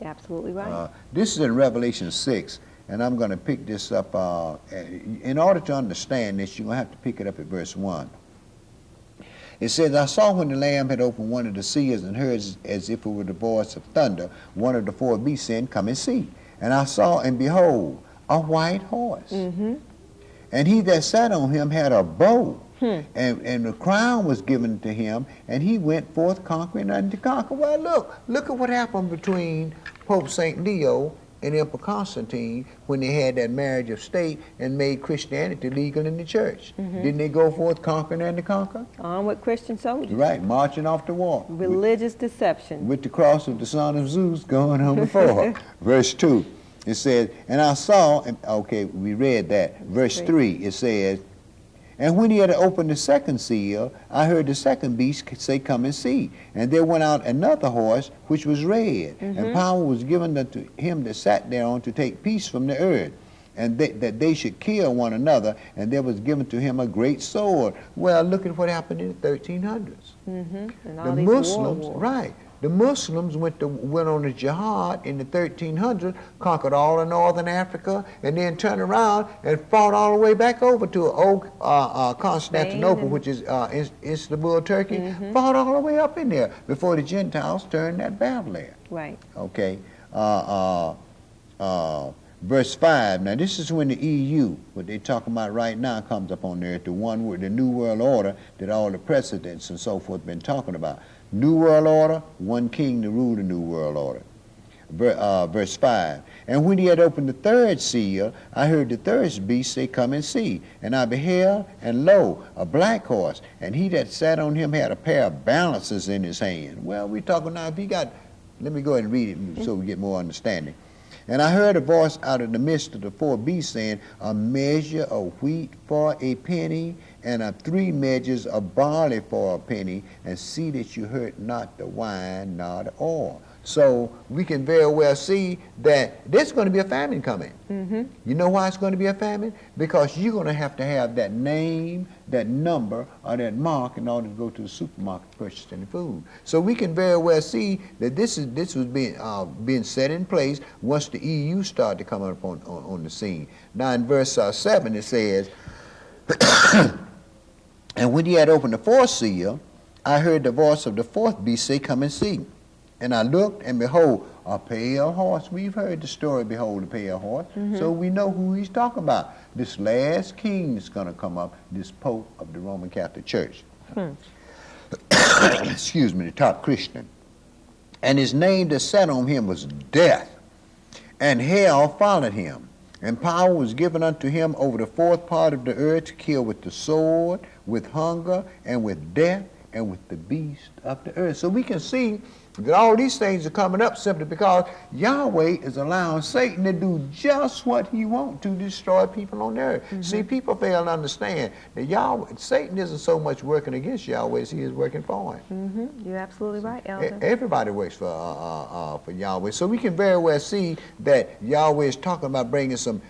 S2: Absolutely right.
S3: This is in Revelation 6, and I'm going to pick this up. In order to understand this, you're going to have to pick it up at verse 1. It says, I saw when the Lamb had opened one of the seals and heard as if it were the voice of thunder, one of the 4 beasts saying, come and see. And I saw, and behold, a white horse. And he that sat on him had a bow, and the crown was given to him, and he went forth conquering and to conquer. Well, look at what happened between Pope St. Leo and Emperor Constantine when they had that marriage of state and made Christianity legal in the church. Didn't they go forth conquering and to conquer?
S2: On with Christian soldiers.
S3: Right, marching off to war.
S2: Religious deception.
S3: With the cross of the son of Zeus going on before. Verse 2. It says, and I saw, okay, we read that. Verse 3, it says, and when he had opened the 2nd seal, I heard the 2nd beast say, come and see. And there went out another horse, which was red, and power was given unto him that sat thereon to take peace from the earth, and that they should kill one another, and there was given to him a great sword. Well, look at what happened in the 1300s.
S2: And all
S3: The
S2: these
S3: Muslims,
S2: war wars.
S3: right. The Muslims went on a jihad in the 1300s, conquered all of northern Africa, and then turned around and fought all the way back over to Constantinople, which is Istanbul, Turkey, fought all the way up in there before the Gentiles turned that battle there.
S2: Right.
S3: Okay. Verse 5, now this is when the EU, what they're talking about right now, comes up on there, the New World Order that all the presidents and so forth been talking about. New World Order, one king to rule the New World Order. Verse 5, and when he had opened the 3rd seal, I heard the 3rd beast say, come and see. And I beheld, and lo, a black horse, and he that sat on him had a pair of balances in his hand. Well, we're talking now, if he got, let me go ahead and read it so we get more understanding. And I heard a voice out of the midst of the 4 beasts saying, a measure of wheat for a penny, and of 3 measures of barley for a penny, and see that you hurt not the wine nor the oil. So we can very well see that there's going to be a famine coming. You know why it's going to be a famine? Because you're going to have that name, that number, or that mark in order to go to the supermarket to purchase any food. So we can very well see that this was being set in place once the EU started to come up on the scene. Now in verse 7 it says, and when he had opened the 4th seal, I heard the voice of the 4th beast say, come and see. And I looked, and behold, a pale horse. We've heard the story, behold, a pale horse. So we know who he's talking about. This last king that's going to come up, this Pope of the Roman Catholic Church. Excuse me, the top Christian. And his name that sat on him was Death, and hell followed him. And power was given unto him over the 4th part of the earth to kill with the sword, with hunger, and with death, and with the beast of the earth. So we can see that all these things are coming up simply because Yahweh is allowing Satan to do just what he wants to destroy people on the earth. See, people fail to understand that Satan isn't so much working against Yahweh as he is working for him.
S2: You're absolutely right, Elder.
S3: Everybody works for Yahweh. So we can very well see that Yahweh is talking about bringing some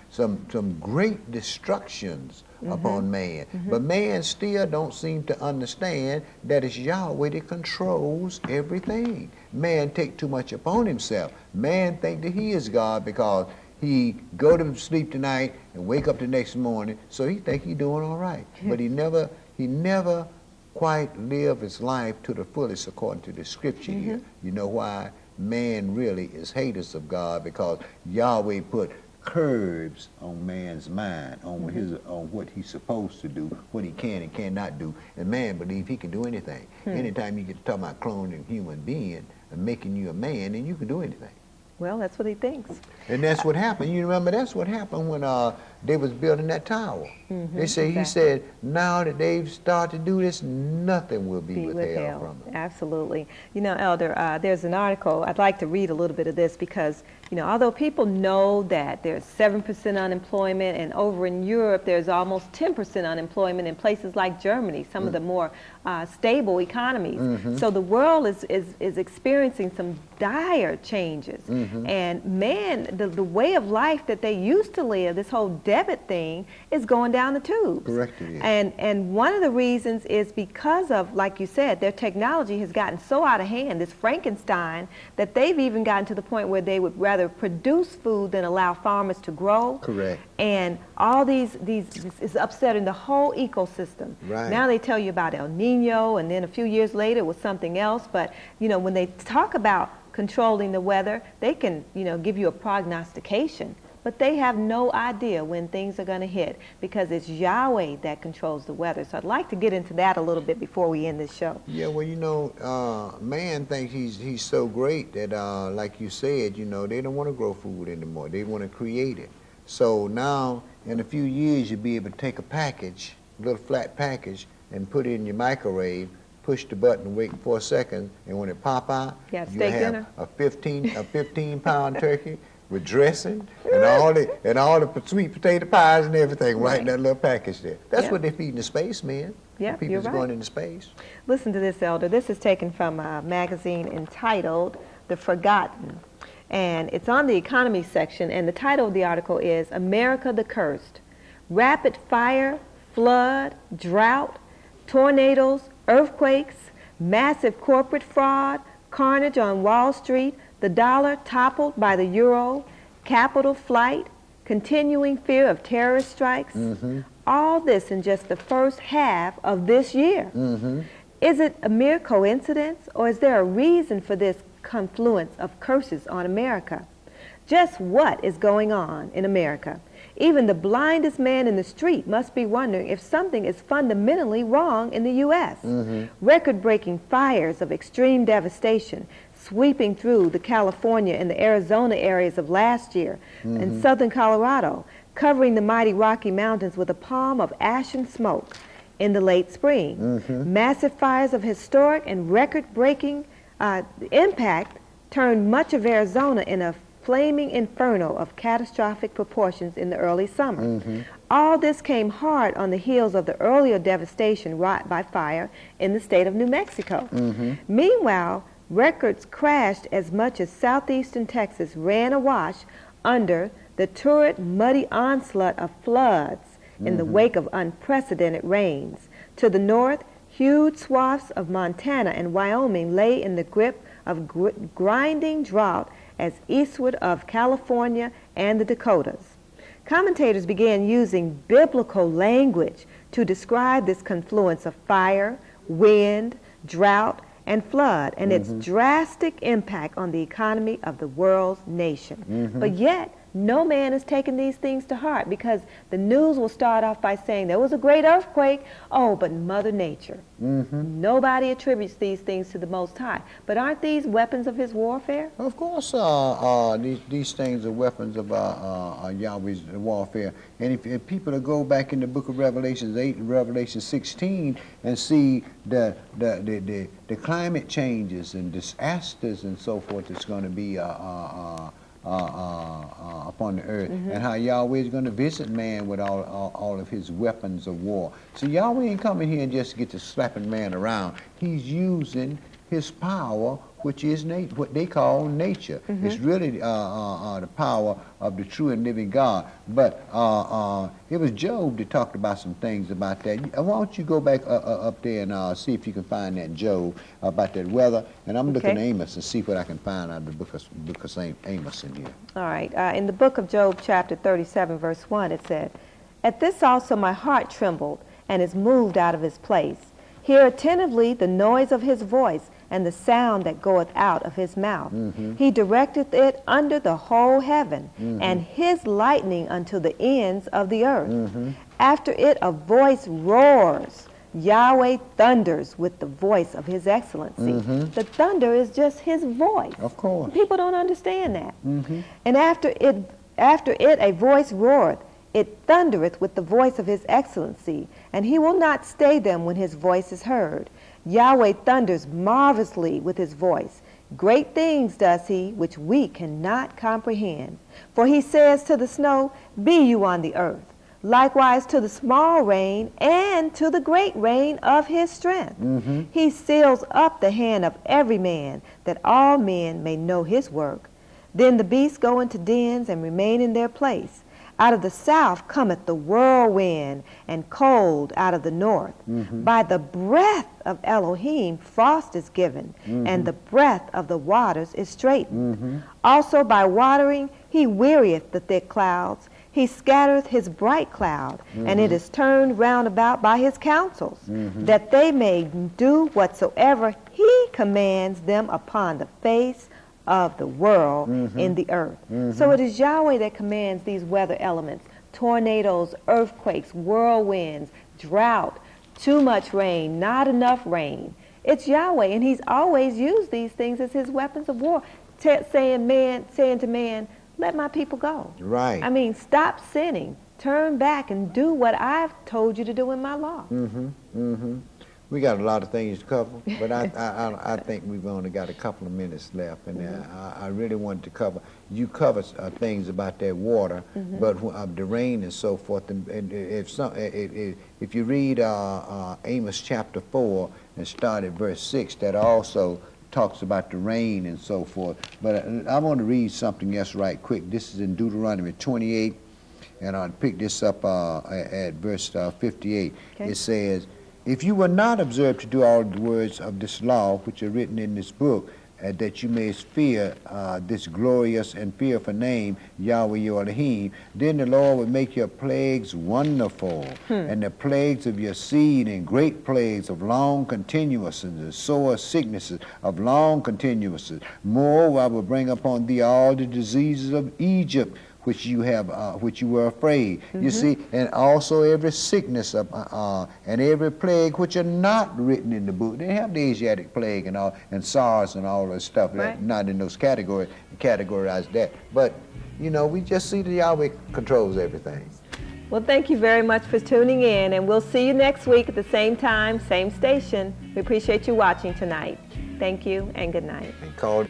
S3: great destructions upon man. But man still don't seem to understand that it's Yahweh that controls everything. Man take too much upon himself. Man think that he is God because he go to sleep tonight and wake up the next morning, so he think he doing all right. But he never quite live his life to the fullest according to the scripture here. You know why? Man really is haters of God, because Yahweh put curbs on man's mind, on what he's supposed to do, what he can and cannot do, and man believe he can do anything. Anytime you get to talk about cloning a human being and making you a man, then you can do anything.
S2: Well, that's what he thinks.
S3: And that's what happened. You remember that's what happened when they was building that tower. They say He said, now that they've started to do this, nothing will be withheld from them.
S2: Absolutely. You know, Elder, there's an article, I'd like to read a little bit of this because, you know, although people know that there's 7% unemployment, and over in Europe there's almost 10% unemployment in places like Germany, some of the more stable economies. So the world is experiencing some dire changes. And man, the way of life that they used to live, this whole debit thing, is going down the tubes.
S3: Correct.
S2: And one of the reasons is because of, like you said, their technology has gotten so out of hand, this Frankenstein, that they've even gotten to the point where they would rather produce food than allow farmers to grow.
S3: Correct.
S2: And all this is upsetting the whole ecosystem.
S3: Right.
S2: Now they tell you about El Nino, and then a few years later it was something else. But, you know, when they talk about controlling the weather, they can, you know, give you a prognostication. But they have no idea when things are going to hit, because it's Yahweh that controls the weather. So I'd like to get into that a little bit before we end this show.
S3: Yeah, well, you know, man thinks he's so great that, like you said, you know, they don't want to grow food anymore. They want to create it. So now, in a few years, you'll be able to take a package, a little flat package, and put it in your microwave, push the button, wait 4 seconds, and when it pop out, you have
S2: dinner.
S3: a 15-pound turkey with dressing and all the sweet potato pies and everything right in that little package there. That's what they're feeding the spacemen.
S2: Yeah,
S3: People's
S2: you're right.
S3: going into space.
S2: Listen to this, Elder. This is taken from a magazine entitled The Forgotten. And it's on the economy section, and the title of the article is America the Cursed. Rapid fire, flood, drought, tornadoes, earthquakes, massive corporate fraud, carnage on Wall Street, the dollar toppled by the euro, capital flight, continuing fear of terrorist strikes. All this in just the first half of this year. Is it a mere coincidence, or is there a reason for this confluence of curses on America? Just what is going on in America? Even the blindest man in the street must be wondering if something is fundamentally wrong in the U.S. Record-breaking fires of extreme devastation sweeping through the California and the Arizona areas of last year, and southern Colorado, covering the mighty Rocky Mountains with a palm of ashen smoke in the late spring. Massive fires of historic and record-breaking impact turned much of Arizona in a flaming inferno of catastrophic proportions in the early summer. All this came hard on the heels of the earlier devastation wrought by fire in the state of New Mexico. Meanwhile, records crashed as much as southeastern Texas ran awash under the torrid, muddy onslaught of floods in the wake of unprecedented rains. To the north, huge swaths of Montana and Wyoming lay in the grip of grinding drought as eastward of California and the Dakotas. Commentators began using biblical language to describe this confluence of fire, wind, drought, and flood, and its drastic impact on the economy of the world's nation. But yet, no man is taking these things to heart, because the news will start off by saying there was a great earthquake. Oh, but Mother Nature. Nobody attributes these things to the Most High. But aren't these weapons of his warfare?
S3: Of course, these things are weapons of Yahweh's warfare. And if people go back in the book of Revelation 8 and Revelation 16 and see the climate changes and disasters and so forth that's going to be upon the earth, and how Yahweh is going to visit man with all of his weapons of war. So Yahweh ain't coming here and just get to slapping man around. He's using his power, which is what they call nature. It's really the power of the true and living God. But it was Job that talked about some things about that. Why don't you go back up there and see if you can find that Job about that weather. And I'm looking at Amos and see what I can find out of the book of Amos in here.
S2: All right. In the book of Job, chapter 37, verse 1, it said, "At this also my heart trembled, and is moved out of his place. Hear attentively the noise of his voice, and the sound that goeth out of his mouth. He directeth it under the whole heaven, and his lightning unto the ends of the earth. After it a voice roars. Yahweh thunders with the voice of his excellency." The thunder is just his voice.
S3: Of course.
S2: People don't understand that. And after it a voice roareth, it thundereth with the voice of his excellency, and he will not stay them when his voice is heard. Yahweh thunders marvelously with his voice. Great things does he, which we cannot comprehend. For he says to the snow, "Be you on the earth." Likewise to the small rain and to the great rain of his strength. He seals up the hand of every man, that all men may know his work. Then the beasts go into dens and remain in their place. Out of the south cometh the whirlwind, and cold out of the north. By the breath of Elohim frost is given, and the breath of the waters is straightened. Also by watering he wearieth the thick clouds. He scattereth his bright cloud, and it is turned round about by his counsels, that they may do whatsoever he commands them upon the face of the world in the earth. So it is Yahweh that commands these weather elements: tornadoes, earthquakes, whirlwinds, drought, too much rain, not enough rain. It's Yahweh, and he's always used these things as his weapons of war, saying to man, let my people go.
S3: Right.
S2: I mean, stop sinning, turn back and do what I've told you to do in my law.
S3: We got a lot of things to cover, but I think we've only got a couple of minutes left, and I really wanted to cover. You covered things about that water, but the rain and so forth. And if you read Amos chapter 4 and start at verse 6, that also talks about the rain and so forth. But I want to read something else right quick. This is in Deuteronomy 28, and I'll pick this up at verse 58. It says, "If you will not observe to do all the words of this law which are written in this book, that you may fear this glorious and fearful name, Yahweh your Elohim, then the Lord will make your plagues wonderful, and the plagues of your seed, and great plagues of long continuance, and the sore sicknesses of long continuance. Moreover, I will bring upon thee all the diseases of Egypt, which you were afraid." You see, and also every sickness of, and every plague which are not written in the book. They have the Asiatic plague and all, and SARS and all that stuff.
S2: Right.
S3: Not in those categorize that. But you know, we just see that Yahweh controls everything.
S2: Well, thank you very much for tuning in, and we'll see you next week at the same time, same station. We appreciate you watching tonight. Thank you, and good night.
S3: And call